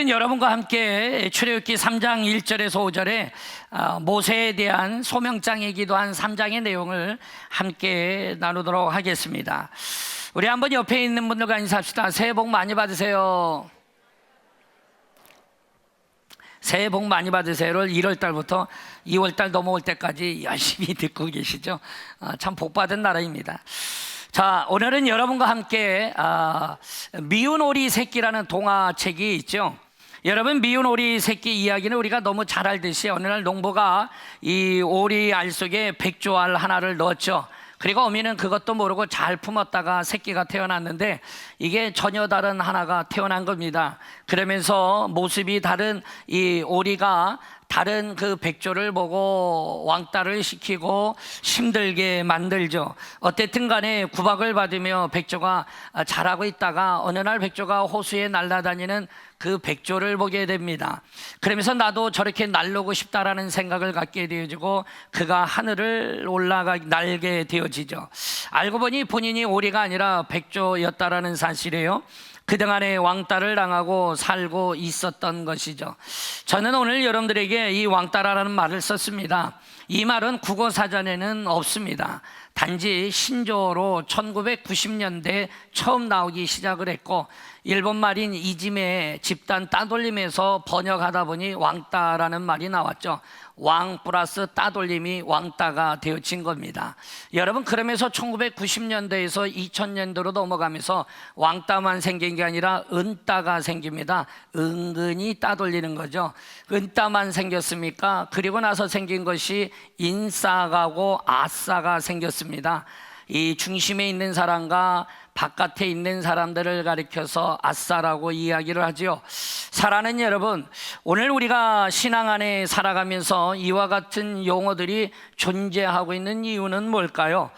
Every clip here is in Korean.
오늘은 여러분과 함께 출애굽기 3장 1절에서 5절에 모세에 대한 소명장이기도 한 3장의 내용을 함께 나누도록 하겠습니다. 우리 한번 옆에 있는 분들과 인사합시다. 새해 복 많이 받으세요. 새해 복 많이 받으세요를 1월달부터 2월달 넘어올 때까지 열심히 듣고 계시죠? 참 복받은 나라입니다. 자, 오늘은 여러분과 함께 미운 오리 새끼라는 동화책이 있죠. 여러분, 미운 오리 새끼 이야기는 우리가 너무 잘 알듯이 어느 날 농부가 이 오리 알 속에 백조알 하나를 넣었죠. 그리고 어미는 그것도 모르고 잘 품었다가 새끼가 태어났는데 이게 전혀 다른 하나가 태어난 겁니다. 그러면서 모습이 다른 이 오리가 다른 그 백조를 보고 왕따를 시키고 힘들게 만들죠. 어쨌든 간에 구박을 받으며 백조가 자라고 있다가 어느 날 백조가 호수에 날아다니는 그 백조를 보게 됩니다. 그러면서 나도 저렇게 날르고 싶다라는 생각을 갖게 되어지고 그가 하늘을 날게 되어지죠. 알고 보니 본인이 오리가 아니라 백조였다라는 사실이에요. 그동안에 왕따를 당하고 살고 있었던 것이죠. 저는 오늘 여러분들에게 이 왕따라는 말을 썼습니다. 이 말은 국어사전에는 없습니다. 단지 신조어로 1990년대에 처음 나오기 시작을 했고 일본 말인 이지메 집단 따돌림에서 번역하다 보니 왕따라는 말이 나왔죠. 왕 플러스 따돌림이 왕따가 되어진 겁니다. 여러분, 그러면서 1990년대에서 2000년대로 넘어가면서 왕따만 생긴 게 아니라 은따가 생깁니다. 은근히 따돌리는 거죠. 은따만 생겼습니까? 그리고 나서 생긴 것이 인싸가고 아싸가 생겼습니다. 이 중심에 있는 사람과 바깥에 있는 사람들을 가리켜서 아싸라고 이야기를 하죠. 사랑하는 여러분, 오늘 우리가 신앙 안에 살아가면서 이와 같은 용어들이 존재하고 있는 이유는 뭘까요?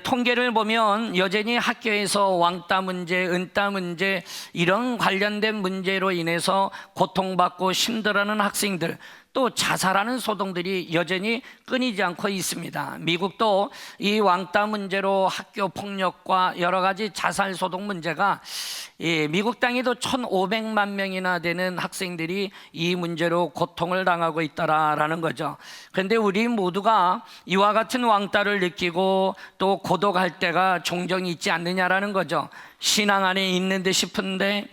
통계를 보면 여전히 학교에서 왕따 문제, 은따 문제 이런 관련된 문제로 인해서 고통받고 힘들어하는 학생들, 또 자살하는 소동들이 여전히 끊이지 않고 있습니다. 미국도 이 왕따 문제로 학교 폭력과 여러 가지 자살 소동 문제가 미국 땅에도 1,500만 명이나 되는 학생들이 이 문제로 고통을 당하고 있다라는 거죠. 그런데 우리 모두가 이와 같은 왕따를 느끼고 또 고독할 때가 종종 있지 않느냐라는 거죠. 신앙 안에 있는 듯 싶은데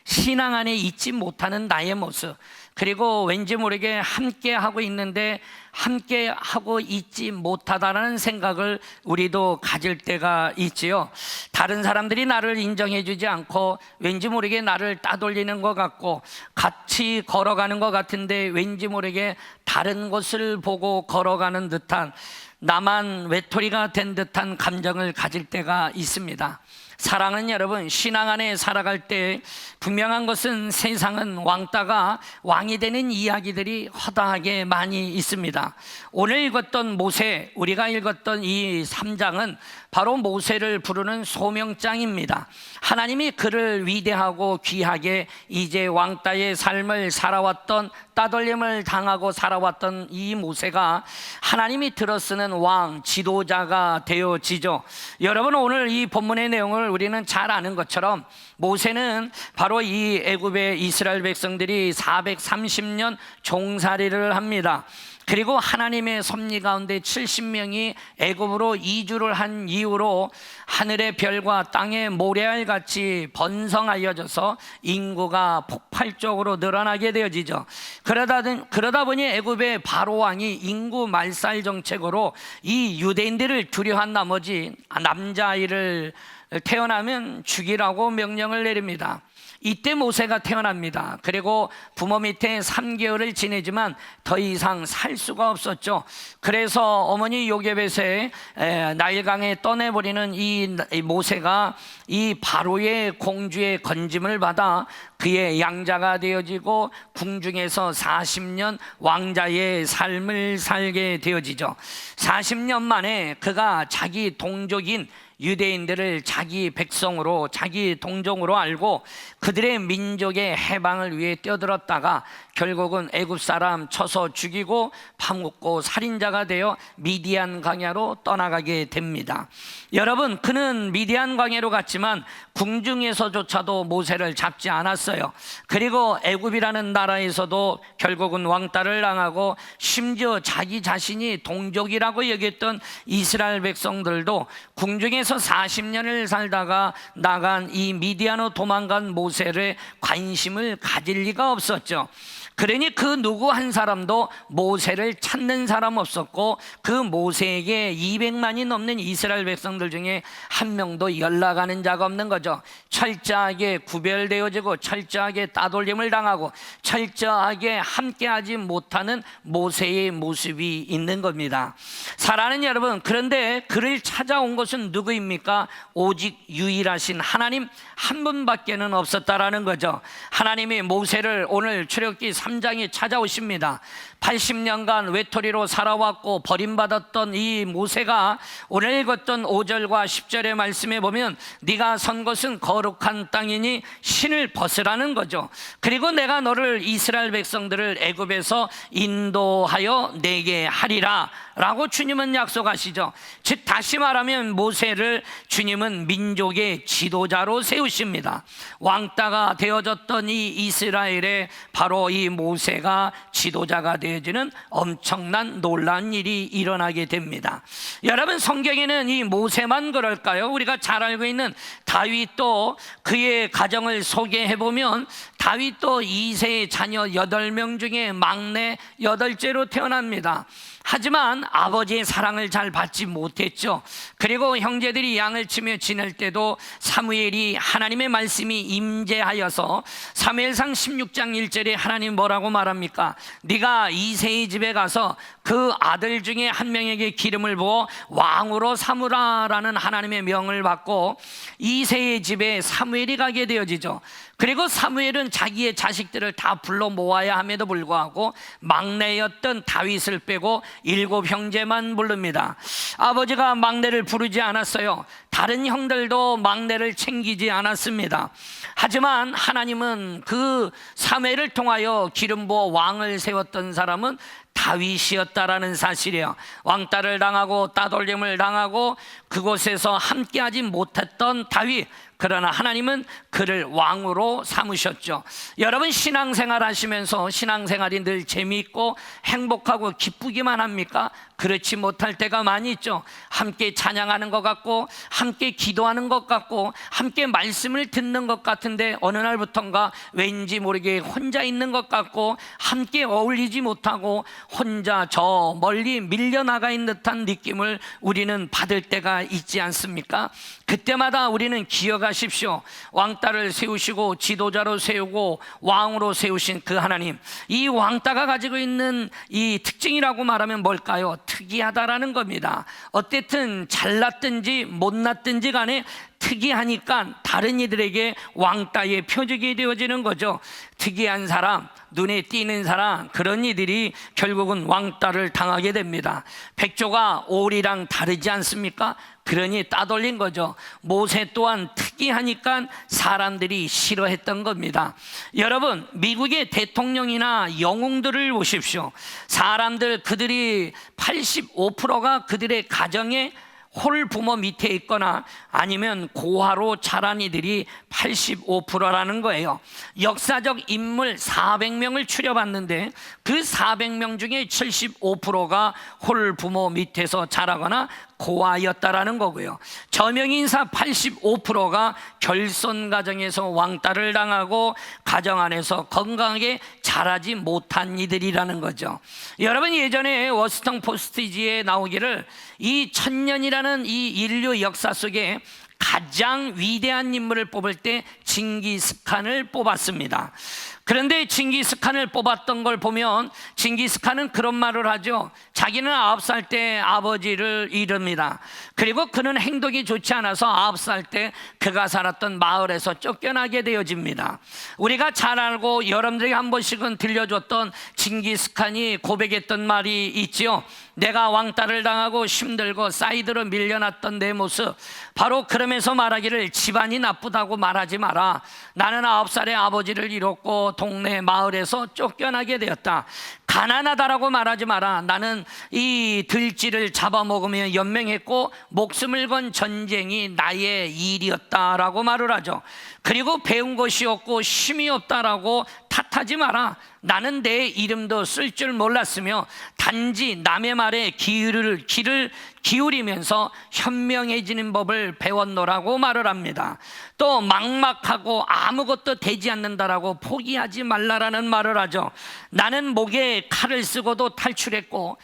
신앙 안에 있지 못하는 나의 모습, 그리고 왠지 모르게 함께 하고 있는데 함께 하고 있지 못하다라는 생각을 우리도 가질 때가 있지요. 다른 사람들이 나를 인정해 주지 않고 왠지 모르게 나를 따돌리는 것 같고 같이 걸어가는 것 같은데 왠지 모르게 다른 곳을 보고 걸어가는 듯한, 나만 외톨이가 된 듯한 감정을 가질 때가 있습니다. 사랑하는 여러분, 신앙 안에 살아갈 때 분명한 것은 세상은 왕따가 왕이 되는 이야기들이 허다하게 많이 있습니다. 오늘 읽었던 모세, 우리가 읽었던 이 3장은 바로 모세를 부르는 소명장입니다. 하나님이 그를 위대하고 귀하게 이제 왕따의 삶을 살아왔던, 따돌림을 당하고 살아왔던 이 모세가 하나님이 들어쓰는 왕, 지도자가 되어지죠. 여러분, 오늘 이 본문의 내용을 우리는 잘 아는 것처럼 모세는 바로 이 애굽의 이스라엘 백성들이 430년 종살이를 합니다. 그리고 하나님의 섭리 가운데 70명이 애굽으로 이주를 한 이후로 하늘의 별과 땅의 모래알같이 번성하여져서 인구가 폭발적으로 늘어나게 되어지죠. 그러다 보니 애굽의 바로 왕이 인구 말살 정책으로 이 유대인들을 두려워한 나머지 남자아이를 태어나면 죽이라고 명령을 내립니다. 이때 모세가 태어납니다. 그리고 부모 밑에 3개월을 지내지만 더 이상 살 수가 없었죠. 그래서 어머니 요게벳에 나일강에 떠내버리는 이 모세가 이 바로의 공주의 건짐을 받아 그의 양자가 되어지고 궁중에서 40년 왕자의 삶을 살게 되어지죠. 40년 만에 그가 자기 동족인 유대인들을 자기 백성으로, 자기 동족으로 알고 그들의 민족의 해방을 위해 뛰어들었다가 결국은 애굽 사람 쳐서 죽이고 파묻고 살인자가 되어 미디안 광야로 떠나가게 됩니다. 여러분, 그는 미디안 광야로 갔지만 궁중에서조차도 모세를 잡지 않았어요. 그리고 애굽이라는 나라에서도 결국은 왕따를 당하고 심지어 자기 자신이 동족이라고 여겼던 이스라엘 백성들도 궁중에서 40년을 살다가 나간 이 미디안으로 도망간 모세를 관심을 가질 리가 없었죠. 그러니 그 누구 한 사람도 모세를 찾는 사람 없었고, 그 모세에게 200만이 넘는 이스라엘 백성들 중에 한 명도 연락하는 자가 없는 거죠. 철저하게 구별되어지고 철저하게 따돌림을 당하고 철저하게 함께하지 못하는 모세의 모습이 있는 겁니다. 사랑하는 여러분, 그런데 그를 찾아온 것은 누구입니까? 오직 유일하신 하나님 한 분밖에는 없었다라는 거죠. 하나님이 모세를 오늘 출애굽기 3장에 찾아오십니다. 80년간 외톨이로 살아왔고 버림받았던 이 모세가 오늘 읽었던 5절과 10절의 말씀에 보면 네가 선 곳은 거룩한 땅이니 신을 벗으라는 거죠. 그리고 내가 너를 이스라엘 백성들을 애굽에서 인도하여 내게 하리라 라고 주님은 약속하시죠. 즉 다시 말하면 모세를 주님은 민족의 지도자로 세우십니다. 왕따가 되어졌던 이 이스라엘에 바로 이 모세가 지도자가 되어지는 엄청난 놀라운 일이 일어나게 됩니다. 여러분, 성경에는 이 모세만 그럴까요? 우리가 잘 알고 있는 다윗도 그의 가정을 소개해보면 다윗도 2세의 자녀 8명 중에 막내 8째로 태어납니다. 하지만 아버지의 사랑을 잘 받지 못했죠. 그리고 형제들이 양을 치며 지낼 때도 사무엘이 하나님의 말씀이 임재하여서 사무엘상 16장 1절에 하나님 뭐라고 말합니까? 네가 이새의 집에 가서 그 아들 중에 한 명에게 기름을 부어 왕으로 삼으라라는 하나님의 명을 받고 이새의 집에 사무엘이 가게 되어지죠. 그리고 사무엘은 자기의 자식들을 다 불러 모아야 함에도 불구하고 막내였던 다윗을 빼고 7 형제만 부릅니다. 아버지가 막내를 부르지 않았어요. 다른 형들도 막내를 챙기지 않았습니다. 하지만 하나님은 그 사무엘을 통하여 기름 부어 왕을 세웠던 사람은 다윗이었다라는 사실이에요. 왕따를 당하고 따돌림을 당하고 그곳에서 함께하지 못했던 다윗, 그러나 하나님은 그를 왕으로 삼으셨죠. 여러분, 신앙생활 하시면서 신앙생활이 늘 재미있고 행복하고 기쁘기만 합니까? 그렇지 못할 때가 많이 있죠. 함께 찬양하는 것 같고 함께 기도하는 것 같고 함께 말씀을 듣는 것 같은데 어느 날부턴가 왠지 모르게 혼자 있는 것 같고 함께 어울리지 못하고 혼자 저 멀리 밀려나가 있는 듯한 느낌을 우리는 받을 때가 있지 않습니까? 그때마다 우리는 기억하십시오. 왕따를 세우시고 지도자로 세우고 왕으로 세우신 그 하나님, 이 왕따가 가지고 있는 이 특징이라고 말하면 뭘까요? 특이하다라는 겁니다. 어쨌든 잘났든지 못났든지 간에 특이하니까 다른 이들에게 왕따의 표적이 되어지는 거죠. 특이한 사람, 눈에 띄는 사람, 그런 이들이 결국은 왕따를 당하게 됩니다. 백조가 오리랑 다르지 않습니까? 그러니 따돌린 거죠. 모세 또한 특이하니까 사람들이 싫어했던 겁니다. 여러분, 미국의 대통령이나 영웅들을 보십시오. 사람들, 그들이 85%가 그들의 가정에 홀부모 밑에 있거나 아니면 고아로 자란 이들이 85%라는 거예요. 역사적 인물 400명을 추려봤는데 그 400명 중에 75%가 홀부모 밑에서 자라거나 고아였다라는 거고요. 저명인사 85%가 결손 가정에서 왕따를 당하고 가정 안에서 건강하게 자라지 못한 이들이라는 거죠. 여러분, 예전에 워싱턴 포스트지에 나오기를 이 1000년이라는 이 인류 역사 속에 가장 위대한 인물을 뽑을 때 징기스칸을 뽑았습니다. 그런데 징기스칸을 뽑았던 걸 보면 징기스칸은 그런 말을 하죠. 자기는 9살 때 아버지를 잃습니다. 그리고 그는 행동이 좋지 않아서 9살 때 그가 살았던 마을에서 쫓겨나게 되어집니다. 우리가 잘 알고 여러분들에게 한 번씩은 들려줬던 징기스칸이 고백했던 말이 있죠. 내가 왕따를 당하고 힘들고 사이드로 밀려났던 내 모습, 바로 그러면서 말하기를 집안이 나쁘다고 말하지 마라. 나는 9살에 아버지를 잃었고 동네 마을에서 쫓겨나게 되었다. 가난하다라고 말하지 마라. 나는 이 들쥐를 잡아먹으며 연명했고 목숨을 건 전쟁이 나의 일이었다라고 말을 하죠. 그리고 배운 것이 없고 힘이 없다라고 탓하지 마라. 나는 내 이름도 쓸 줄 몰랐으며 단지 남의 말에 귀를 기울이면서 현명해지는 법을 배웠노라고 말을 합니다. 또 막막하고 아무것도 되지 않는다라고 포기하지 말라라는 말을 하죠. 나는 목에 칼을 쓰고도 탈출했고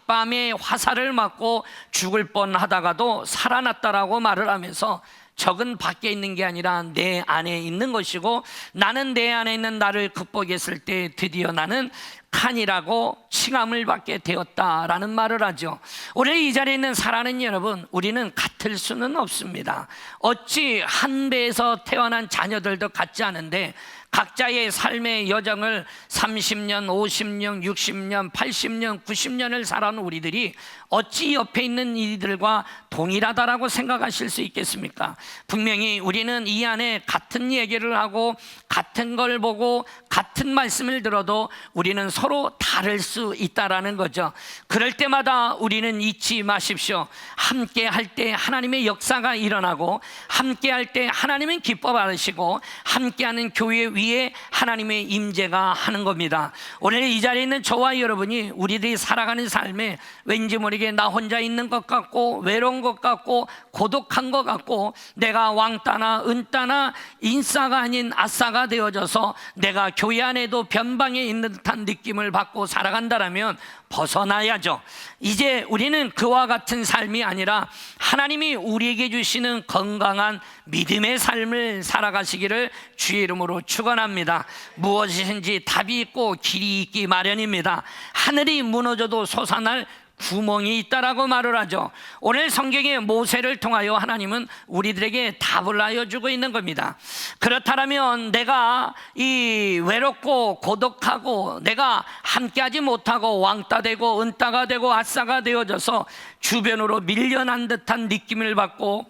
밤에 화살을 맞고 죽을 뻔하다가도 살아났다라고 말을 하면서 적은 밖에 있는 게 아니라 내 안에 있는 것이고 나는 내 안에 있는 나를 극복했을 때 드디어 나는 칸이라고 칭함을 받게 되었다라는 말을 하죠. 오늘 이 자리에 있는 사랑하는 여러분, 우리는 같을 수는 없습니다. 어찌 한 배에서 태어난 자녀들도 같지 않은데 각자의 삶의 여정을 30년, 50년, 60년, 80년, 90년을 살아온 우리들이 어찌 옆에 있는 이들과 동일하다라고 생각하실 수 있겠습니까? 분명히 우리는 이 안에 같은 얘기를 하고 같은 걸 보고 같은 말씀을 들어도 우리는 서로 다를 수 있다라는 거죠. 그럴 때마다 우리는 잊지 마십시오. 함께 할 때 하나님의 역사가 일어나고 함께 할 때 하나님은 기뻐 받으시고 함께하는 교회 위에 하나님의 임재가 하는 겁니다. 오늘 이 자리에 있는 저와 여러분이 우리들이 살아가는 삶에 왠지 모르게 나 혼자 있는 것 같고 외로운 것 같고 고독한 것 같고 내가 왕따나 은따나 인싸가 아닌 아싸가 되어져서 내가 교회 안에도 변방에 있는 듯한 느낌을 받고 살아간다라면 벗어나야죠. 이제 우리는 그와 같은 삶이 아니라 하나님이 우리에게 주시는 건강한 믿음의 삶을 살아가시기를 주의 이름으로 축원합니다. 무엇이든지 답이 있고 길이 있기 마련입니다. 하늘이 무너져도 솟아날 구멍이 있다라고 말을 하죠. 오늘 성경의 모세를 통하여 하나님은 우리들에게 답을 하여 주고 있는 겁니다. 그렇다면 내가 이 외롭고 고독하고 내가 함께하지 못하고 왕따 되고 은따가 되고 아싸가 되어져서 주변으로 밀려난 듯한 느낌을 받고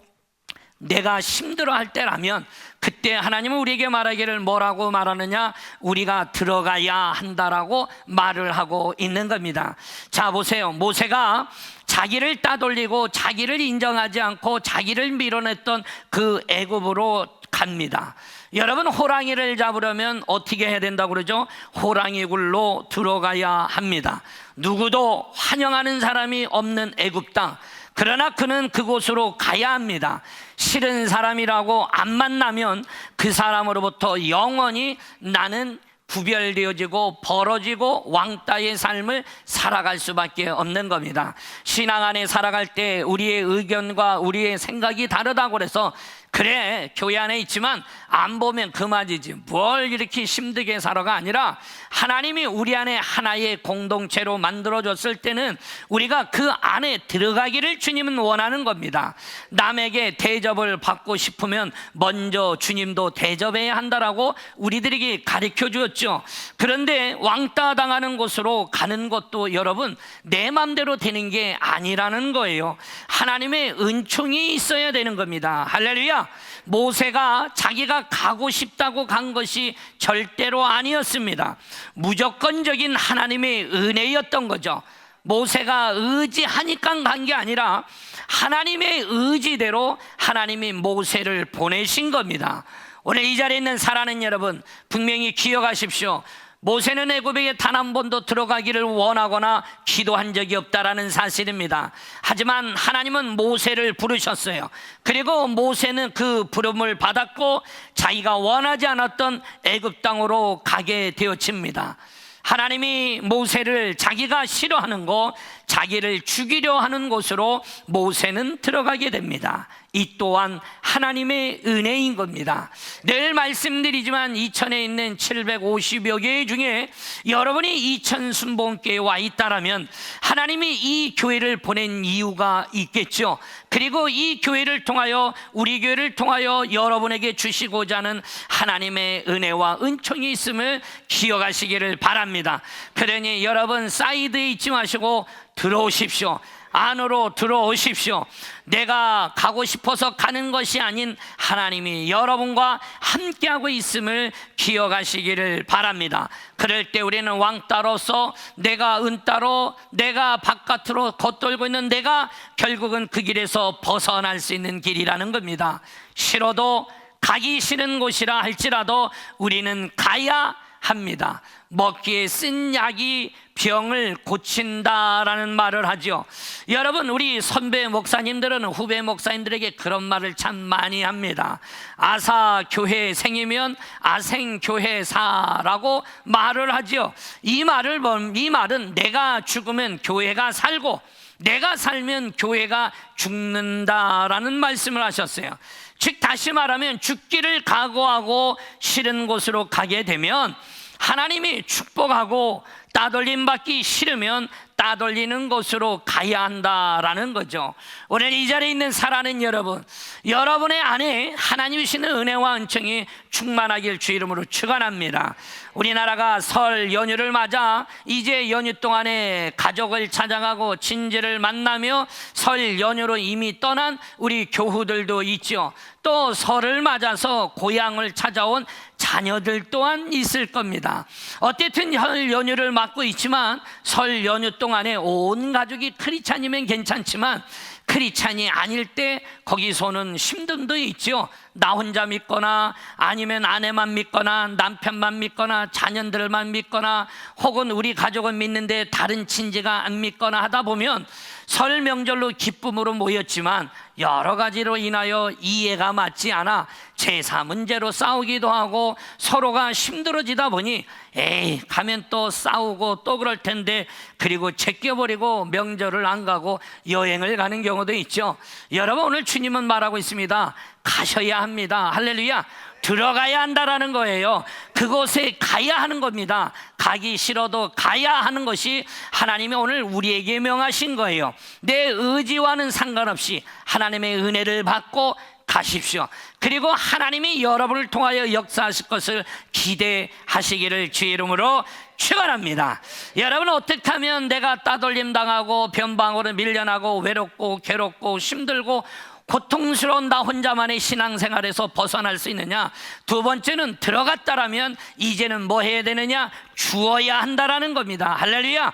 내가 힘들어할 때라면 그때 하나님은 우리에게 말하기를 뭐라고 말하느냐? 우리가 들어가야 한다라고 말을 하고 있는 겁니다. 자 보세요. 모세가 자기를 따돌리고 자기를 인정하지 않고 자기를 밀어냈던 그 애굽으로 갑니다. 여러분, 호랑이를 잡으려면 어떻게 해야 된다고 그러죠? 호랑이 굴로 들어가야 합니다. 누구도 환영하는 사람이 없는 애굽 땅. 그러나 그는 그곳으로 가야 합니다. 싫은 사람이라고 안 만나면 그 사람으로부터 영원히 나는 구별되어지고 벌어지고 왕따의 삶을 살아갈 수밖에 없는 겁니다. 신앙 안에 살아갈 때 우리의 의견과 우리의 생각이 다르다고 해서 그래 교회 안에 있지만 안 보면 그만이지 뭘 이렇게 힘들게 살아가 아니라 하나님이 우리 안에 하나의 공동체로 만들어줬을 때는 우리가 그 안에 들어가기를 주님은 원하는 겁니다. 남에게 대접을 받고 싶으면 먼저 주님도 대접해야 한다라고 우리들에게 가르쳐 주었죠. 그런데 왕따 당하는 곳으로 가는 것도 여러분 내 맘대로 되는 게 아니라는 거예요. 하나님의 은총이 있어야 되는 겁니다. 할렐루야. 모세가 자기가 가고 싶다고 간 것이 절대로 아니었습니다. 무조건적인 하나님의 은혜였던 거죠. 모세가 의지하니까 간 게 아니라 하나님의 의지대로 하나님이 모세를 보내신 겁니다. 오늘 이 자리에 있는 사랑하는 여러분, 분명히 기억하십시오. 모세는 애굽에 단 한 번도 들어가기를 원하거나 기도한 적이 없다라는 사실입니다. 하지만 하나님은 모세를 부르셨어요. 그리고 모세는 그 부름을 받았고 자기가 원하지 않았던 애굽 땅으로 가게 되어집니다. 하나님이 모세를 자기가 싫어하는 곳, 자기를 죽이려 하는 곳으로 모세는 들어가게 됩니다. 이 또한 하나님의 은혜인 겁니다. 늘 말씀드리지만 이천에 있는 750여 교회 중에 여러분이 이천 순복음교회에 와 있다라면 하나님이 이 교회를 보낸 이유가 있겠죠. 그리고 이 교회를 통하여 우리 교회를 통하여 여러분에게 주시고자 하는 하나님의 은혜와 은총이 있음을 기억하시기를 바랍니다. 바랍니다. 그러니 여러분 사이드에 있지 마시고 들어오십시오. 안으로 들어오십시오. 내가 가고 싶어서 가는 것이 아닌 하나님이 여러분과 함께하고 있음을 기억하시기를 바랍니다. 그럴 때 우리는 왕따로서 내가 은따로 내가 바깥으로 겉돌고 있는 내가 결국은 그 길에서 벗어날 수 있는 길이라는 겁니다. 싫어도 가기 싫은 곳이라 할지라도 우리는 가야 합니다. 먹기에 쓴 약이 병을 고친다라는 말을 하죠. 여러분, 우리 선배 목사님들은 후배 목사님들에게 그런 말을 참 많이 합니다. 아사교회생이면 아생교회사라고 말을 하죠. 이 말은 내가 죽으면 교회가 살고 내가 살면 교회가 죽는다라는 말씀을 하셨어요. 즉 다시 말하면 죽기를 각오하고 싫은 곳으로 가게 되면 하나님이 축복하고 따돌림 받기 싫으면 따돌리는 곳으로 가야 한다라는 거죠. 오늘 이 자리에 있는 사랑하는 여러분, 여러분의 안에 하나님이 주시는 은혜와 은총이 충만하길 주 이름으로 축원합니다. 우리나라가 설 연휴를 맞아 이제 연휴 동안에 가족을 찾아가고 친지를 만나며 설 연휴로 이미 떠난 우리 교우들도 있죠. 또 설을 맞아서 고향을 찾아온 자녀들 또한 있을 겁니다. 어쨌든 설 연휴를 맞고 있지만 설 연휴 동안에 온 가족이 크리스찬이면 괜찮지만 크리스찬이 아닐 때 거기서는 힘듦도 있죠. 나 혼자 믿거나 아니면 아내만 믿거나 남편만 믿거나 자녀들만 믿거나 혹은 우리 가족은 믿는데 다른 친지가 안 믿거나 하다 보면 설 명절로 기쁨으로 모였지만 여러 가지로 인하여 이해가 맞지 않아 제사 문제로 싸우기도 하고 서로가 힘들어지다 보니 에이 가면 또 싸우고 또 그럴 텐데 그리고 제껴버리고 명절을 안 가고 여행을 가는 경우도 있죠. 여러분, 오늘 주님은 말하고 있습니다. 가셔야 합니다. 할렐루야. 들어가야 한다라는 거예요. 그곳에 가야 하는 겁니다. 가기 싫어도 가야 하는 것이 하나님이 오늘 우리에게 명하신 거예요. 내 의지와는 상관없이 하나님의 은혜를 받고 가십시오. 그리고 하나님이 여러분을 통하여 역사하실 것을 기대하시기를 주의 이름으로 축원합니다. 여러분, 어떻게 하면 내가 따돌림 당하고 변방으로 밀려나고 외롭고 괴롭고 힘들고 고통스러운 나 혼자만의 신앙생활에서 벗어날 수 있느냐? 두 번째는 들어갔다라면 이제는 뭐 해야 되느냐? 주어야 한다라는 겁니다. 할렐루야.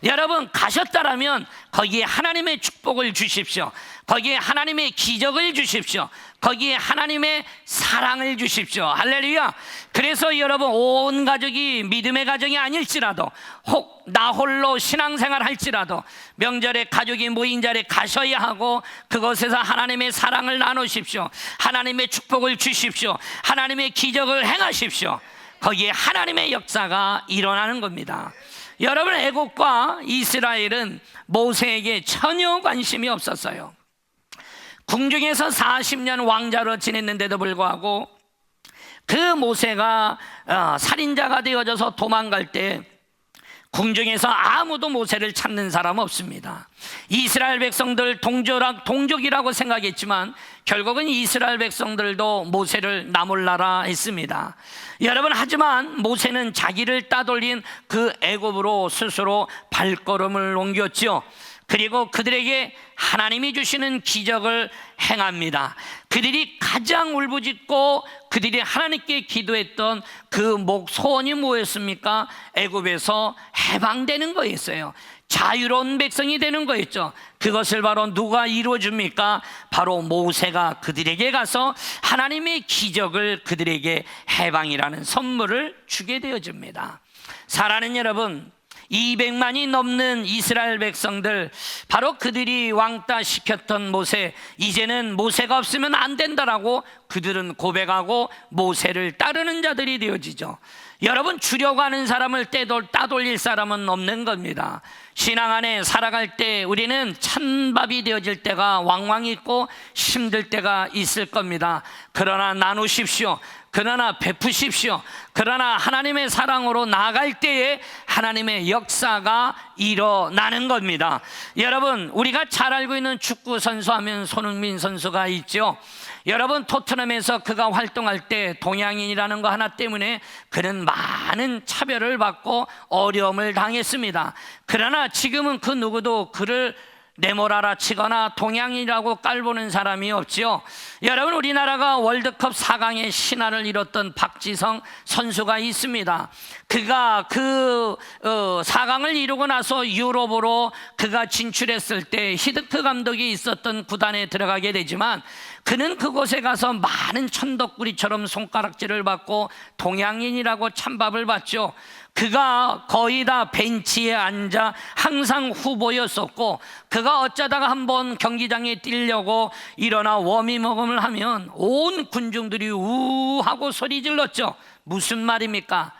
여러분, 가셨다라면 거기에 하나님의 축복을 주십시오. 거기에 하나님의 기적을 주십시오. 거기에 하나님의 사랑을 주십시오. 할렐루야. 그래서 여러분, 온 가족이 믿음의 가정이 아닐지라도 혹 나 홀로 신앙생활 할지라도 명절에 가족이 모인 자리에 가셔야 하고 그곳에서 하나님의 사랑을 나누십시오. 하나님의 축복을 주십시오. 하나님의 기적을 행하십시오. 거기에 하나님의 역사가 일어나는 겁니다. 여러분, 애국과 이스라엘은 모세에게 전혀 관심이 없었어요. 궁중에서 40년 왕자로 지냈는데도 불구하고 그 모세가 살인자가 되어져서 도망갈 때 궁중에서 아무도 모세를 찾는 사람 없습니다. 이스라엘 백성들 동족이라고 생각했지만 결국은 이스라엘 백성들도 모세를 나몰라라 했습니다. 여러분, 하지만 모세는 자기를 따돌린 그 애굽으로 스스로 발걸음을 옮겼죠. 그리고 그들에게 하나님이 주시는 기적을 행합니다. 그들이 가장 울부짖고 그들이 하나님께 기도했던 그 소원이 뭐였습니까? 애굽에서 해방되는 거였어요. 자유로운 백성이 되는 거였죠. 그것을 바로 누가 이루어줍니까? 바로 모세가 그들에게 가서 하나님의 기적을 그들에게 해방이라는 선물을 주게 되어줍니다. 사랑하는 여러분, 200만이 넘는 이스라엘 백성들, 바로 그들이 왕따 시켰던 모세, 이제는 모세가 없으면 안 된다라고 그들은 고백하고 모세를 따르는 자들이 되어지죠. 여러분, 주려고 하는 사람을 따돌릴 사람은 없는 겁니다. 신앙 안에 살아갈 때 우리는 찬밥이 되어질 때가 왕왕 있고 힘들 때가 있을 겁니다. 그러나 나누십시오. 그러나 베푸십시오. 그러나 하나님의 사랑으로 나아갈 때에 하나님의 역사가 일어나는 겁니다. 여러분, 우리가 잘 알고 있는 축구 선수 하면 손흥민 선수가 있죠. 여러분, 토트넘에서 그가 활동할 때 동양인이라는 거 하나 때문에 그는 많은 차별을 받고 어려움을 당했습니다. 그러나 지금은 그 누구도 그를 네모라라 치거나 동양인이라고 깔보는 사람이 없지요. 여러분, 우리나라가 월드컵 4강의 신화를 이뤘던 박지성 선수가 있습니다. 그가 그 4강을 이루고 나서 유럽으로 그가 진출했을 때 히드크 감독이 있었던 구단에 들어가게 되지만 그는 그곳에 가서 많은 천덕꾸리처럼 손가락질을 받고 동양인이라고 찬밥을 받죠. 그가 거의 다 벤치에 앉아 항상 후보였었고, 그가 어쩌다가 한번 경기장에 뛰려고 일어나 워밍업을 하면 온 군중들이 우하고 소리 질렀죠. 무슨 말입니까?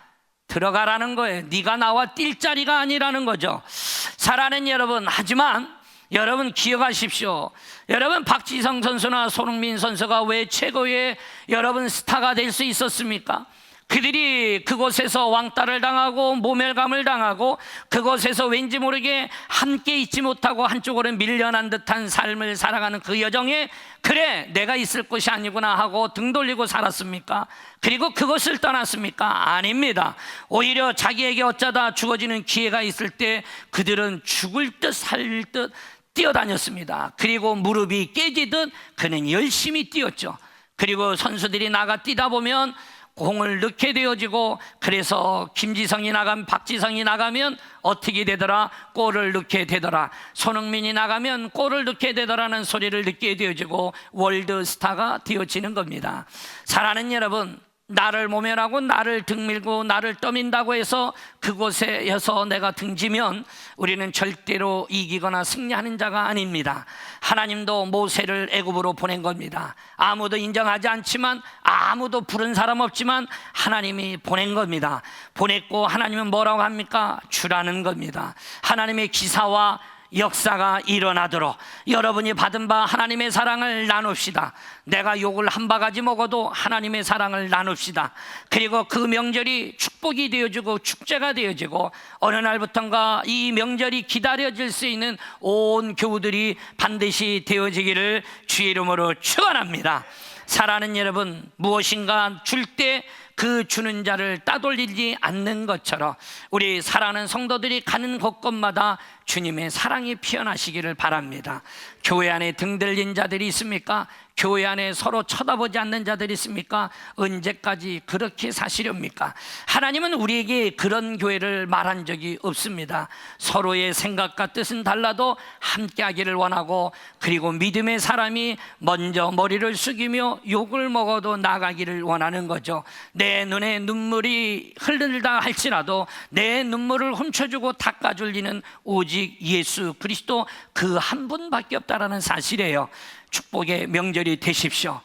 들어가라는 거예요. 네가 나와 뛸 자리가 아니라는 거죠. 사랑하는 여러분, 하지만 여러분 기억하십시오. 여러분, 박지성 선수나 손흥민 선수가 왜 최고의 여러분 스타가 될 수 있었습니까? 그들이 그곳에서 왕따를 당하고 모멸감을 당하고 그곳에서 왠지 모르게 함께 있지 못하고 한쪽으로 밀려난 듯한 삶을 살아가는 그 여정에, 그래 내가 있을 곳이 아니구나 하고 등 돌리고 살았습니까? 그리고 그것을 떠났습니까? 아닙니다. 오히려 자기에게 어쩌다 죽어지는 기회가 있을 때 그들은 죽을 듯 살 듯 뛰어다녔습니다. 그리고 무릎이 깨지듯 그는 열심히 뛰었죠. 그리고 선수들이 나가 뛰다 보면 공을 넣게 되어지고, 그래서 김지성이 나가면, 박지성이 나가면 어떻게 되더라? 골을 넣게 되더라. 손흥민이 나가면 골을 넣게 되더라는 소리를 듣게 되어지고 월드스타가 되어지는 겁니다. 사랑하는 여러분, 나를 모면하고 나를 등밀고 나를 떠민다고 해서 그곳에서 내가 등지면 우리는 절대로 이기거나 승리하는 자가 아닙니다. 하나님도 모세를 애굽으로 보낸 겁니다. 아무도 인정하지 않지만, 아무도 부른 사람 없지만 하나님이 보낸 겁니다. 보냈고 하나님은 뭐라고 합니까? 주라는 겁니다. 하나님의 기사와 역사가 일어나도록 여러분이 받은 바 하나님의 사랑을 나눕시다. 내가 욕을 한 바가지 먹어도 하나님의 사랑을 나눕시다. 그리고 그 명절이 축복이 되어지고 축제가 되어지고, 어느 날부턴가 이 명절이 기다려질 수 있는 온 교우들이 반드시 되어지기를 주의 이름으로 축원합니다. 사랑하는 여러분, 무엇인가 줄 때 그 주는 자를 따돌리지 않는 것처럼 우리 사랑하는 성도들이 가는 곳곳마다 주님의 사랑이 피어나시기를 바랍니다. 교회 안에 등들린 자들이 있습니까? 교회 안에 서로 쳐다보지 않는 자들이 있습니까? 언제까지 그렇게 사시렵니까? 하나님은 우리에게 그런 교회를 말한 적이 없습니다. 서로의 생각과 뜻은 달라도 함께하기를 원하고, 그리고 믿음의 사람이 먼저 머리를 숙이며 욕을 먹어도 나가기를 원하는 거죠. 내 눈에 눈물이 흐르다 할지라도 내 눈물을 훔쳐주고 닦아줄 이는 오직 예수 그리스도 그 한 분밖에 없다라는 사실이에요. 축복의 명절이 되십시오.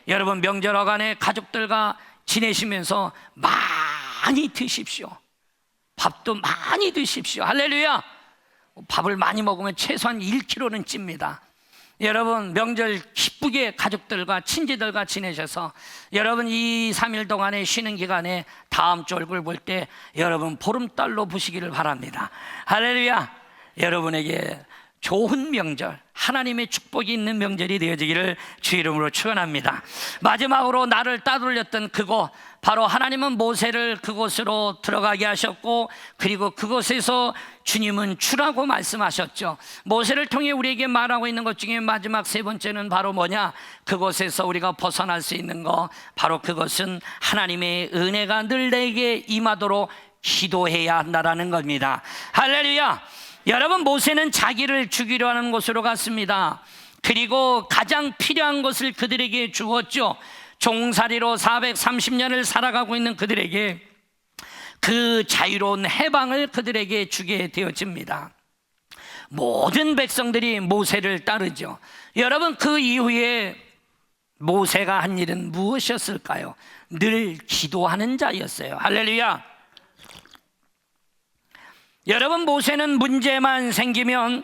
여러분, 명절 어간에 가족들과 지내시면서 많이 드십시오. 밥도 많이 드십시오. 할렐루야. 밥을 많이 먹으면 최소한 1kg는 찝니다. 여러분, 명절 기쁘게 가족들과 친지들과 지내셔서 여러분 2, 3일 동안에 쉬는 기간에 다음 주 얼굴 볼 때 여러분 보름달로 보시기를 바랍니다. 할렐루야. 여러분에게 좋은 명절, 하나님의 축복이 있는 명절이 되어지기를 주의 이름으로 축원합니다. 마지막으로 나를 따돌렸던 그곳, 바로 하나님은 모세를 그곳으로 들어가게 하셨고, 그리고 그곳에서 주님은 주라고 말씀하셨죠. 모세를 통해 우리에게 말하고 있는 것 중에 마지막 세 번째는 바로 뭐냐? 그곳에서 우리가 벗어날 수 있는 것, 바로 그것은 하나님의 은혜가 늘 내게 임하도록 기도해야 한다라는 겁니다. 할렐루야. 여러분, 모세는 자기를 죽이려 하는 곳으로 갔습니다. 그리고 가장 필요한 것을 그들에게 주었죠. 종살이로 430년을 살아가고 있는 그들에게 그 자유로운 해방을 그들에게 주게 되어집니다. 모든 백성들이 모세를 따르죠. 여러분, 그 이후에 모세가 한 일은 무엇이었을까요? 늘 기도하는 자였어요. 할렐루야. 여러분, 모세는 문제만 생기면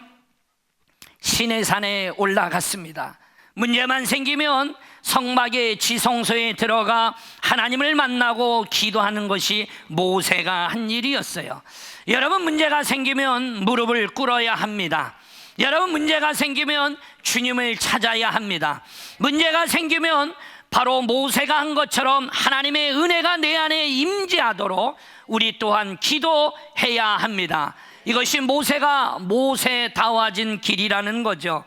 시내산에 올라갔습니다. 문제만 생기면 성막의 지성소에 들어가 하나님을 만나고 기도하는 것이 모세가 한 일이었어요. 여러분, 문제가 생기면 무릎을 꿇어야 합니다. 여러분, 문제가 생기면 주님을 찾아야 합니다. 문제가 생기면 바로 모세가 한 것처럼 하나님의 은혜가 내 안에 임재하도록 우리 또한 기도해야 합니다. 이것이 모세다워진 길이라는 거죠.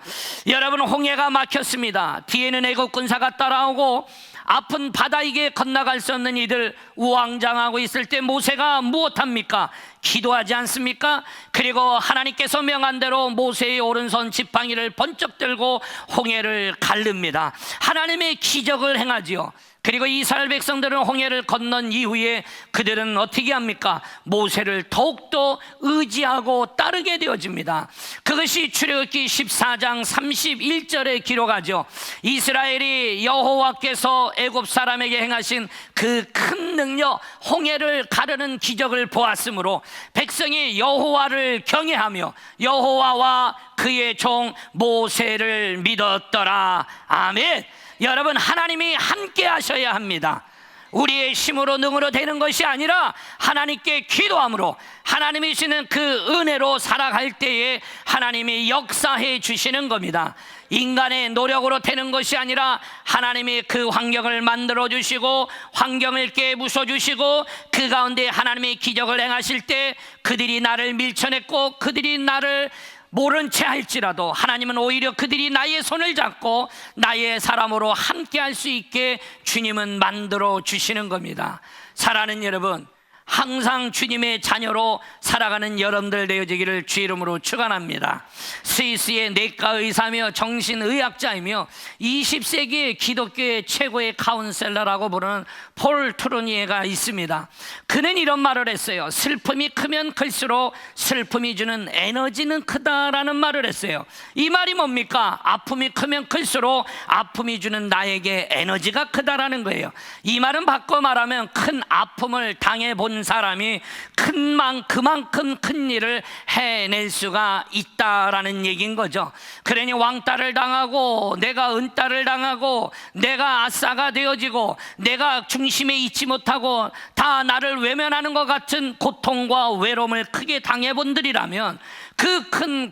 여러분, 홍해가 막혔습니다. 뒤에는 애국 군사가 따라오고 아픈 바다 위에 건너갈 수 없는 이들 우왕좌왕하고 있을 때 모세가 무엇합니까? 기도하지 않습니까? 그리고 하나님께서 명한 대로 모세의 오른손 지팡이를 번쩍 들고 홍해를 가릅니다. 하나님의 기적을 행하지요. 그리고 이스라엘 백성들은 홍해를 건넌 이후에 그들은 어떻게 합니까? 모세를 더욱더 의지하고 따르게 되어집니다. 그것이 출애굽기 14장 31절에 기록하죠. 이스라엘이 여호와께서 애굽 사람에게 행하신 그 큰 능력 홍해를 가르는 기적을 보았으므로 백성이 여호와를 경외하며 여호와와 그의 종 모세를 믿었더라. 아멘. 여러분, 하나님이 함께 하셔야 합니다. 우리의 힘으로 능으로 되는 것이 아니라 하나님께 기도함으로 하나님이 주시는 그 은혜로 살아갈 때에 하나님이 역사해 주시는 겁니다. 인간의 노력으로 되는 것이 아니라 하나님이 그 환경을 만들어 주시고 환경을 깨부숴 주시고 그 가운데 하나님의 기적을 행하실 때 그들이 나를 밀쳐냈고 그들이 나를 모른 채 할지라도 하나님은 오히려 그들이 나의 손을 잡고 나의 사람으로 함께 할 수 있게 주님은 만들어 주시는 겁니다. 사랑하는 여러분, 항상 주님의 자녀로 살아가는 여러분들 되어지기를 주 이름으로 축원합니다. 스위스의 내과 의사며 정신의학자이며 20세기의 기독교의 최고의 카운셀러라고 부르는 폴 트루니에가 있습니다. 그는 이런 말을 했어요. 슬픔이 크면 클수록 슬픔이 주는 에너지는 크다라는 말을 했어요. 이 말이 뭡니까? 아픔이 크면 클수록 아픔이 주는 나에게 에너지가 크다라는 거예요. 이 말은 바꿔 말하면 큰 아픔을 당해본 사람이 그만큼 큰 일을 해낼 수가 있다라는 얘기인 거죠. 그러니 왕따를 당하고 내가 은따를 당하고 내가 아싸가 되어지고 내가 중심에 있지 못하고 다 나를 외면하는 것 같은 고통과 외로움을 크게 당해본들이라면 그 큰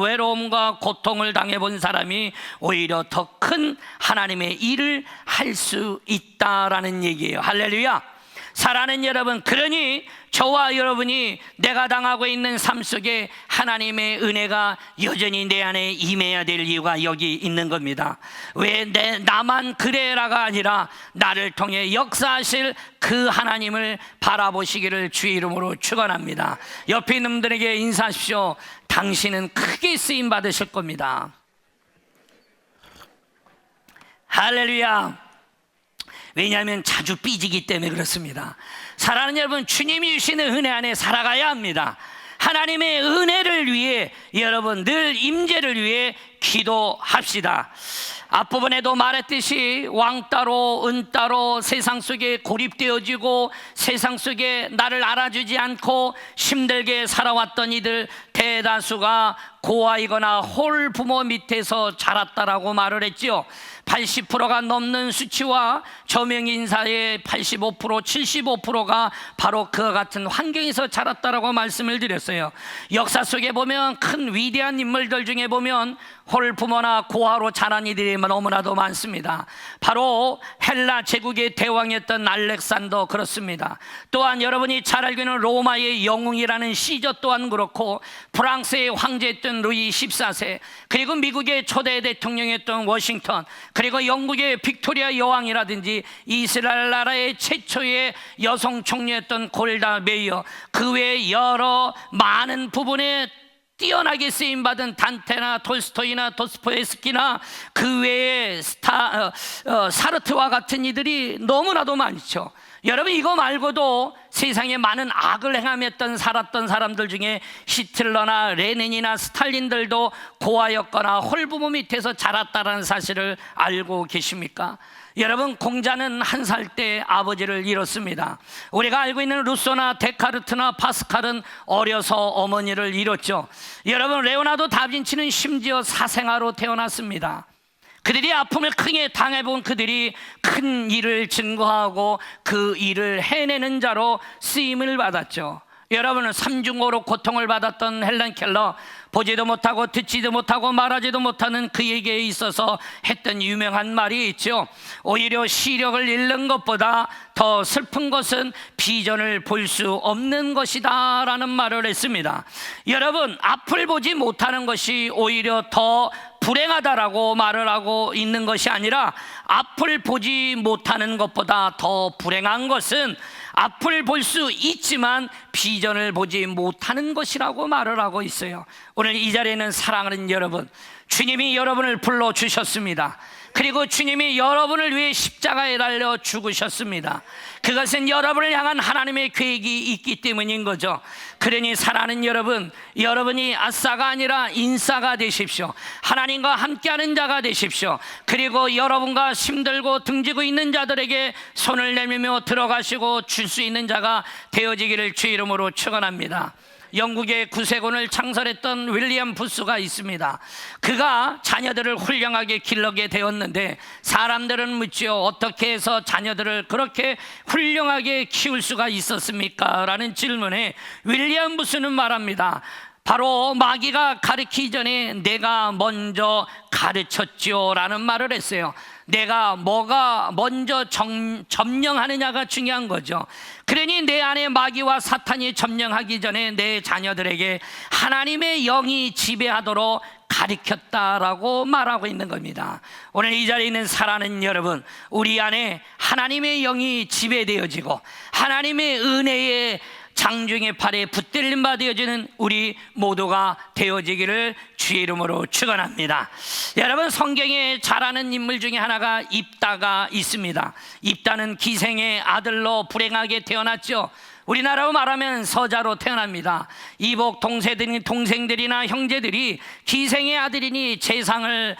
외로움과 고통을 당해본 사람이 오히려 더 큰 하나님의 일을 할 수 있다라는 얘기예요. 할렐루야. 사랑하는 여러분, 그러니 저와 여러분이 내가 당하고 있는 삶 속에 하나님의 은혜가 여전히 내 안에 임해야 될 이유가 여기 있는 겁니다. 왜 나만 그래라가 아니라 나를 통해 역사하실 그 하나님을 바라보시기를 주의 이름으로 축원합니다. 옆에 있는 분들에게 인사하십시오. 당신은 크게 쓰임 받으실 겁니다. 할렐루야. 왜냐하면 자주 삐지기 때문에 그렇습니다. 사랑하는 여러분, 주님이 주시는 은혜 안에 살아가야 합니다. 하나님의 은혜를 위해 여러분 늘 임재를 위해 기도합시다. 앞부분에도 말했듯이 왕따로 은따로 세상 속에 고립되어지고 세상 속에 나를 알아주지 않고 힘들게 살아왔던 이들 대다수가 고아이거나 홀 부모 밑에서 자랐다라고 말을 했죠. 80%가 넘는 수치와 저명인사의 85%, 75%가 바로 그와 같은 환경에서 자랐다라고 말씀을 드렸어요. 역사 속에 보면 큰 위대한 인물들 중에 보면 홀 부모나 고아로 자란 이들이 너무나도 많습니다. 바로 헬라 제국의 대왕이었던 알렉산더 그렇습니다. 또한 여러분이 잘 알고 있는 로마의 영웅이라는 시저 또한 그렇고 프랑스의 황제였던 루이 14세, 그리고 미국의 초대 대통령이었던 워싱턴, 그리고 영국의 빅토리아 여왕이라든지 이스라엘 나라의 최초의 여성 총리였던 골다 메이어, 그 외에 여러 많은 부분에 뛰어나게 쓰임받은 단테나 톨스토이나 도스토옙스키나 그 외에 사르트와 같은 이들이 너무나도 많죠. 여러분, 이거 말고도 세상에 많은 악을 행하며 살았던 사람들 중에 히틀러나 레닌이나 스탈린들도 고아였거나 홀부모 밑에서 자랐다는 사실을 알고 계십니까? 여러분, 공자는 1살 때 아버지를 잃었습니다. 우리가 알고 있는 루소나 데카르트나 파스칼은 어려서 어머니를 잃었죠. 여러분, 레오나르도 다빈치는 심지어 사생아로 태어났습니다. 그들이 아픔을 크게 당해본 그들이 큰 일을 증거하고 그 일을 해내는 자로 쓰임을 받았죠. 여러분은 삼중고로 고통을 받았던 헬렌 켈러, 보지도 못하고 듣지도 못하고 말하지도 못하는 그에게 있어서 했던 유명한 말이 있죠. 오히려 시력을 잃는 것보다 더 슬픈 것은 비전을 볼 수 없는 것이다 라는 말을 했습니다. 여러분, 앞을 보지 못하는 것이 오히려 더 불행하다라고 말을 하고 있는 것이 아니라, 앞을 보지 못하는 것보다 더 불행한 것은 앞을 볼 수 있지만 비전을 보지 못하는 것이라고 말을 하고 있어요. 오늘 이 자리에는 사랑하는 여러분, 주님이 여러분을 불러주셨습니다. 그리고 주님이 여러분을 위해 십자가에 달려 죽으셨습니다. 그것은 여러분을 향한 하나님의 계획이 있기 때문인 거죠. 그러니 사랑하는 여러분, 여러분이 아싸가 아니라 인싸가 되십시오. 하나님과 함께하는 자가 되십시오. 그리고 여러분과 힘들고 등지고 있는 자들에게 손을 내밀며 들어가시고 줄 수 있는 자가 되어지기를 주 이름으로 축원합니다. 영국의 구세군을 창설했던 윌리엄 부스가 있습니다. 그가 자녀들을 훌륭하게 길러게 되었는데, 사람들은 묻지요. 어떻게 해서 자녀들을 그렇게 훌륭하게 키울 수가 있었습니까? 라는 질문에 윌리엄 부스는 말합니다. 바로 마귀가 가르치기 전에 내가 먼저 가르쳤지요 라는 말을 했어요. 내가 뭐가 먼저 점령하느냐가 중요한 거죠. 그러니 내 안에 마귀와 사탄이 점령하기 전에 내 자녀들에게 하나님의 영이 지배하도록 가르쳤다라고 말하고 있는 겁니다. 오늘 이 자리에 있는 사랑하는 여러분, 우리 안에 하나님의 영이 지배되어지고 하나님의 은혜의 장중의 팔에 붙들림 바 되어지는 우리 모두가 되어지기를 주의 이름으로 축원합니다. 여러분, 성경에 잘 아는 인물 중에 하나가 입다가 있습니다. 입다는 기생의 아들로 불행하게 태어났죠. 우리나라로 말하면 서자로 태어납니다. 이복 동생들이나 형제들이 기생의 아들이니 재산을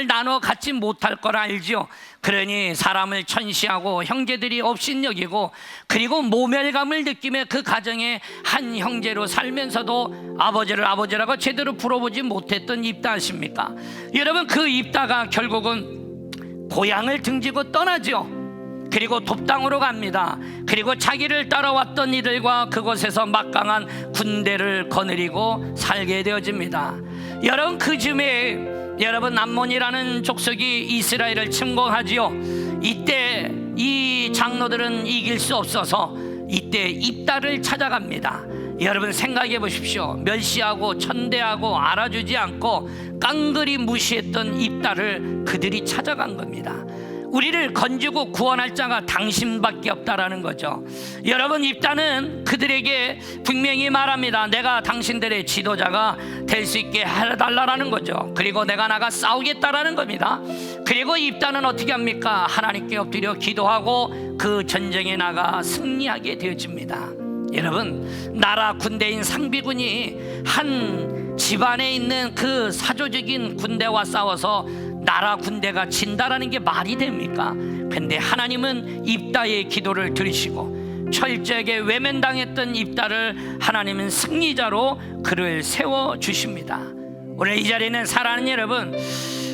나눠 갖지 못할 걸 알지요. 그러니 사람을 천시하고 형제들이 업신여기고, 그리고 모멸감을 느끼며 그 가정의 한 형제로 살면서도 아버지를 아버지라고 제대로 불러보지 못했던 입다 아십니까? 여러분, 그 입다가 결국은 고향을 등지고 떠나죠. 그리고 돕당으로 갑니다. 그리고 자기를 따라왔던 이들과 그곳에서 막강한 군대를 거느리고 살게 되어집니다. 여러분, 그 즈음에 여러분, 암몬이라는 족속이 이스라엘을 침공하지요. 이때 이 장로들은 이길 수 없어서 이때 입다를 찾아갑니다. 여러분, 생각해 보십시오. 멸시하고 천대하고 알아주지 않고 깡그리 무시했던 입다를 그들이 찾아간 겁니다. 우리를 건지고 구원할 자가 당신밖에 없다라는 거죠. 여러분, 입다는 그들에게 분명히 말합니다. 내가 당신들의 지도자가 될 수 있게 해달라는 거죠. 그리고 내가 나가 싸우겠다라는 겁니다. 그리고 입다는 어떻게 합니까? 하나님께 엎드려 기도하고 그 전쟁에 나가 승리하게 되어집니다. 여러분, 나라 군대인 상비군이 한 집안에 있는 그 사조적인 군대와 싸워서 나라 군대가 진다라는 게 말이 됩니까? 근데 하나님은 입다의 기도를 들으시고 철저하게 외면당했던 입다를 하나님은 승리자로 그를 세워주십니다. 오늘 이 자리에는 사랑하는 여러분,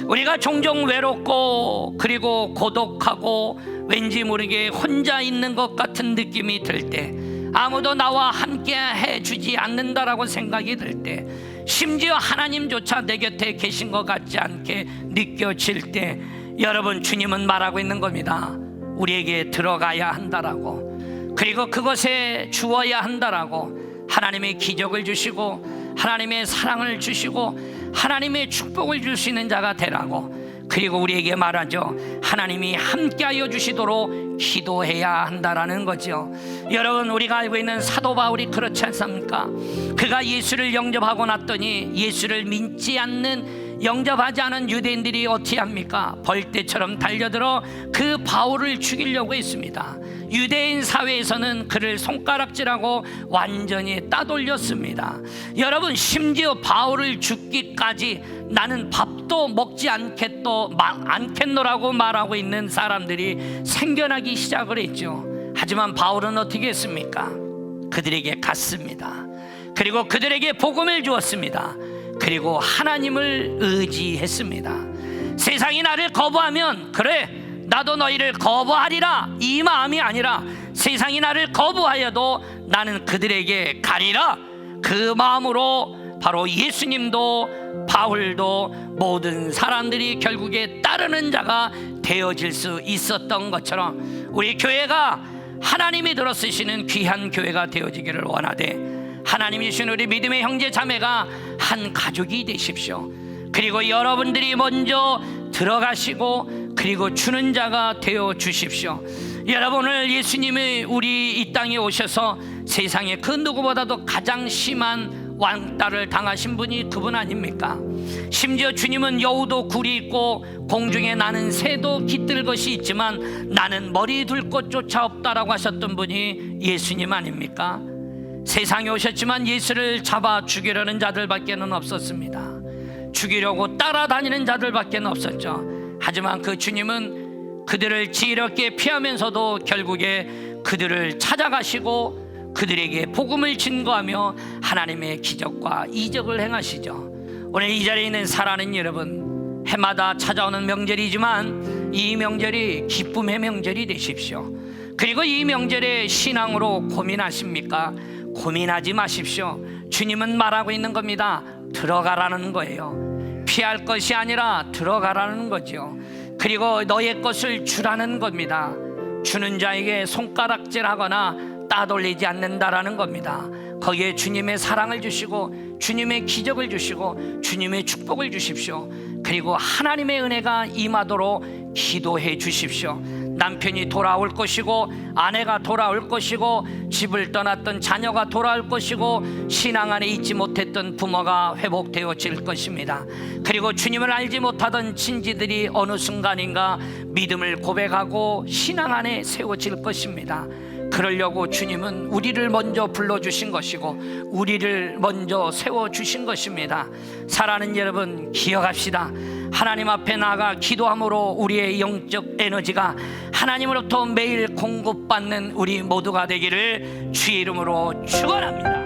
우리가 종종 외롭고 그리고 고독하고 왠지 모르게 혼자 있는 것 같은 느낌이 들 때, 아무도 나와 함께 해주지 않는다라고 생각이 들 때, 심지어 하나님조차 내 곁에 계신 것 같지 않게 느껴질 때, 여러분, 주님은 말하고 있는 겁니다. 우리에게 들어가야 한다라고, 그리고 그것에 주어야 한다라고, 하나님의 기적을 주시고 하나님의 사랑을 주시고 하나님의 축복을 줄 수 있는 자가 되라고, 그리고 우리에게 말하죠. 하나님이 함께하여 주시도록 기도해야 한다라는 거죠. 여러분, 우리가 알고 있는 사도 바울이 그렇지 않습니까? 그가 예수를 영접하고 났더니 예수를 믿지 않는, 영접하지 않은 유대인들이 어떻게 합니까? 벌떼처럼 달려들어 그 바울을 죽이려고 했습니다. 유대인 사회에서는 그를 손가락질하고 완전히 따돌렸습니다. 여러분, 심지어 바울을 죽기까지 나는 밥도 먹지 않겠노라고 말하고 있는 사람들이 생겨나기 시작을 했죠. 하지만 바울은 어떻게 했습니까? 그들에게 갔습니다. 그리고 그들에게 복음을 주었습니다. 그리고 하나님을 의지했습니다. 세상이 나를 거부하면 그래, 나도 너희를 거부하리라, 이 마음이 아니라 세상이 나를 거부하여도 나는 그들에게 가리라, 그 마음으로 바로 예수님도 바울도 모든 사람들이 결국에 따르는 자가 되어질 수 있었던 것처럼 우리 교회가 하나님이 들어 쓰시는 귀한 교회가 되어지기를 원하되, 하나님이 주신 우리 믿음의 형제 자매가 한 가족이 되십시오. 그리고 여러분들이 먼저 들어가시고 그리고 주는 자가 되어 주십시오. 여러분을 예수님이 우리 이 땅에 오셔서 세상에 그 누구보다도 가장 심한 왕따를 당하신 분이 그분 아닙니까? 심지어 주님은 여우도 굴이 있고 공중에 나는 새도 깃들 것이 있지만 나는 머리 둘 곳조차 없다라고 하셨던 분이 예수님 아닙니까? 세상에 오셨지만 예수를 잡아 죽이려는 자들밖에는 없었습니다. 죽이려고 따라다니는 자들밖에 없었죠. 하지만 그 주님은 그들을 지혜롭게 피하면서도 결국에 그들을 찾아가시고 그들에게 복음을 증거하며 하나님의 기적과 이적을 행하시죠. 오늘 이 자리에 있는 사랑하는 여러분, 해마다 찾아오는 명절이지만 이 명절이 기쁨의 명절이 되십시오. 그리고 이 명절에 신앙으로 고민하십니까? 고민하지 마십시오. 주님은 말하고 있는 겁니다. 들어가라는 거예요. 피할 것이 아니라 들어가라는 거죠. 그리고 너의 것을 주라는 겁니다. 주는 자에게 손가락질하거나 따돌리지 않는다라는 겁니다. 거기에 주님의 사랑을 주시고 주님의 기적을 주시고 주님의 축복을 주십시오. 그리고 하나님의 은혜가 임하도록 기도해 주십시오. 남편이 돌아올 것이고 아내가 돌아올 것이고 집을 떠났던 자녀가 돌아올 것이고 신앙 안에 있지 못했던 부모가 회복되어질 것입니다. 그리고 주님을 알지 못하던 친지들이 어느 순간인가 믿음을 고백하고 신앙 안에 세워질 것입니다. 그러려고 주님은 우리를 먼저 불러주신 것이고 우리를 먼저 세워주신 것입니다. 사랑하는 여러분, 기억합시다. 하나님 앞에 나아가 기도함으로 우리의 영적 에너지가 하나님으로부터 매일 공급받는 우리 모두가 되기를 주의 이름으로 축원합니다.